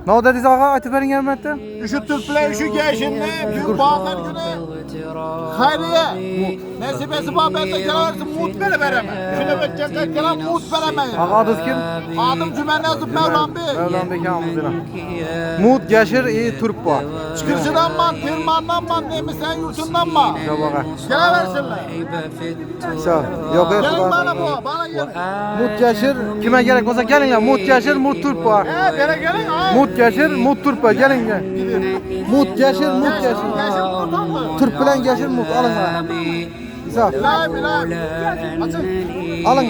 Ne oldu dedi ağa aytıp bering gelmedi? Şu Türkler şu gençinle bir bağlar günü hayriye nesibesi babette gelersin mut bile veremem. Şöyle bekleyecek gelen mut veremem. Ağa adı kim? Adım Cümenezim Mevlam Bey. Mevlam Bey ağamızına. Mut geçir iyi Türk bu. Çıkırşıdan man, tirmandan man, nemisen yurtundan man. Yok ağa. Geleversinler. Sağ ol. Yok et. Gelin bana bu, bana gelin. Mut geçir kime gerek olsa gelin ya. Mut geçir Mut Türk bu. Bere gelin ha. Mut geçir Mut Türk bu. Gelin gel. Mut geçir Mut geçir. Geçin mutun mu? Türk bilen geçir Mut alın ha. Sağ ol. Bilal Bilal. Açın. Alın.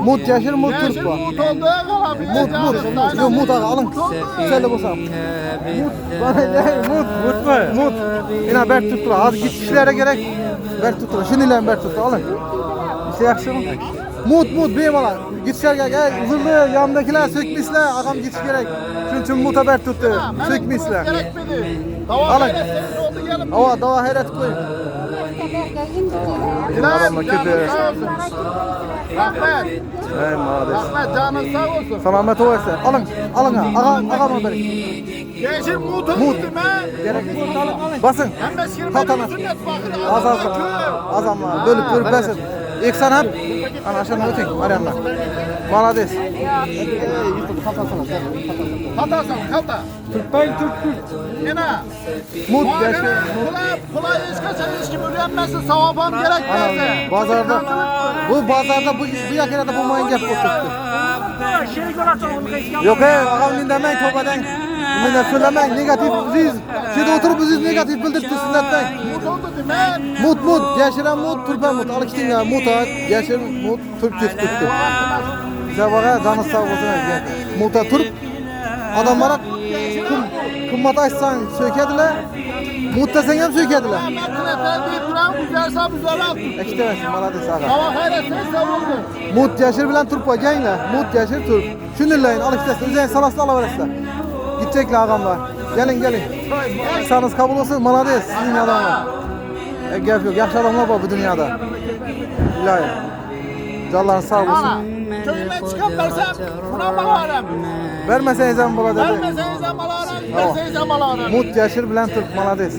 Mut geçir Mut Türk Geçin bu. mut oldu ya kala. Mut. Yok Mut ağa alın. Söyle bu sağ. Mut. Bana ne? Mut mu? Mut. Yine Bert tuttu. Az git kişilere gerek. Bert tuttu. Şimdi Bert tuttu. Alın. İşte yakışır mı? Mut beymalar. Gitişler gel. Uzunlu yandakiler sökmişler. Ağam gitiş gerek. Çünkü Mut'a Bert tuttu. Sökmişler. Gerekmedi. Dava Alın. hayretleriniz oldu gelin. Ava dava hayret koyun. Bilal kötü. canın sağ olsun. Rahmet. Ey maalesef. Rahmet canın sağ olsun. Selamet olsun. Alın ha. Ağam haberi. Geçin mutu Mut. mut deme. Gerek. Basın. Hem de şirmenin Kalkana. sünnet bakın. Az ama bölüp basın. İlk sen hep. Ana aşağıdan ötün. Arayanlar. Malades. Katarsan kata. Türk. Yine. Mut Muharebe geçir. kolay iş gibi ürenmesin savabam gerekmezdi. Bazarda bu yakına da bu mayın gap tuttu. Yok ağam dinlemeyin tövbeden. Bunu söylemeyin negatif siz. Şimdi oturup siz negatif bildirtti sünnetten. Mut oldu demek. Mut geçiren Mut Türkmen Mut. Al kitin ya Mut geçir Mut Türk tuttu. Bize bana canı sağ olsun. Mut'a Türk adamlara kımmat açsan sökediler. Mut desen hem sökediler. Ben kületler deyip duran güzelse güzel attım. Ektemesin bana da sağa. Hava hayretleri savundu. Mut yaşır bilen Türk var gençler. Mut yaşır Türk. Şunurlayın al işte. Üzeyin salasını alıverirler. Gidecekler ağamlar. Gelin. İhsanınız kabul olsun. Maladayız. Sizin adamlar. Gel yok. Yaxşı adamlar var bu dünyada. İlahi. Canların sağ olsun. Ana, köyüme çıkan versem buna balarım. Vermeseniz hem bula dedi. Vermeseniz amalarım, verseniz amalarım. Mut yaşır bilen Türk. Maladayız.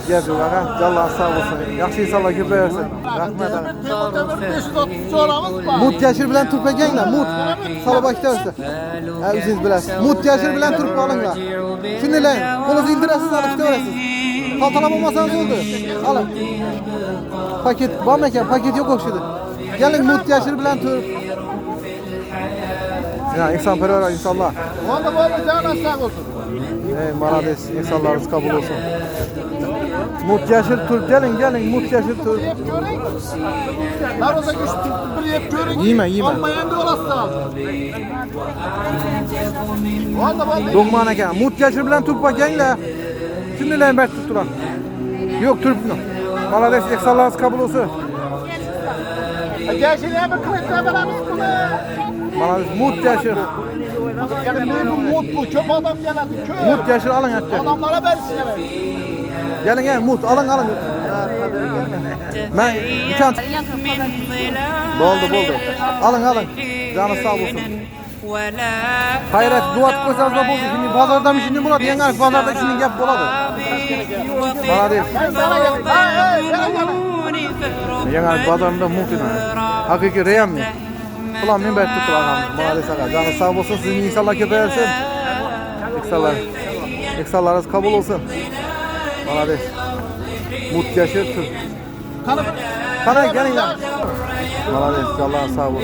Gel yok ağa. Canların sağ olsun. Yaxşı insanlar gibi versin. Rahmet ağa. Demir 530 çoğramız var. Mut yaşır bilen Türk ve gençler. Mut. Salabakta ölsün. Üzünüz biləsiniz. Mut yaşır bilen Türk alınlar. Şunlayın. Kolunuzu indirəsiniz alıp işte öğrəsiniz. Kaltalamamasanız oldu. Alın. Paket var mı ki? Paket yok okşadı. Gelin Mut yaşır bilen Türk. Ya insan perver insanlar. Onda böyle canı sağ olsun. Ey malades insanlarınız kabul olsun. Mut yaşır Türk gelin Mut yaşır Türk. Hep görün. Her oza güç bir hep görün. Yeme. Olmayan da orası da. Onda böyle. Dokmana gel. Mut yaşır bilen Türk bak gençler. Şunlayın Bert tuttular. Yok Türk mü? Malades insanlarınız kabul olsun. Gerçeğine bir kılıçla beraber kılı. Malades Mut yaşır. Yani bu mut bu. Çok adam geldi. Köy. Mut yaşır alın hatta. Adamlara versin evet. Gelin Mut alın. Ben bir tane Boldu. Alın. Canı sağ olsun. Hayret duat koysanız da buldu. Şimdi pazarda mı şimdi buladı? Yengar pazarda şimdi gap buladı. Bana değil. Ben sana geldim. Yengar pazarında muhtemelen. Hakiki reyam mı? Ulan min bet tuttu ağam. Maalesef ağa. Canı sağ olsun. Sizin inşallah köpeyersin. Eksallarınız kabul olsun. Bana değil. Mut yaşır Türk. Kana gelin ya. Bana değil. Allah sağ olsun.